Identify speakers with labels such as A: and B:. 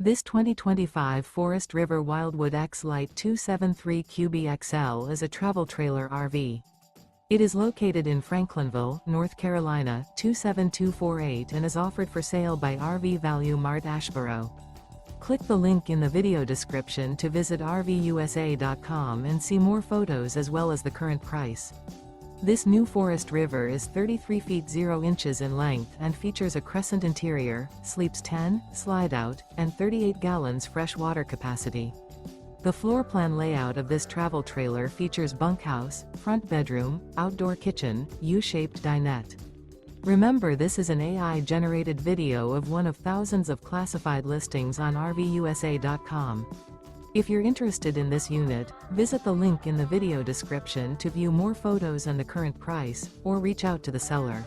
A: This 2025 Forest River Wildwood X-Lite 273 QBXL is a travel trailer RV. It is located in Franklinville, North Carolina, 27248 and is offered for sale by RV Value Mart Asheboro. Click the link in the video description to visit RVUSA.com and see more photos as well as the current price. This new Forest River is 33 feet 0 inches in length and features a Crescent interior, sleeps 10, Slideout, and 38 gallons fresh water capacity. The floor plan layout of this travel trailer features bunkhouse, front bedroom, outdoor kitchen, U-shaped dinette. Remember, this is an AI-generated video of one of thousands of classified listings on RVUSA.com. If you're interested in this unit, visit the link in the video description to view more photos and the current price, or reach out to the seller.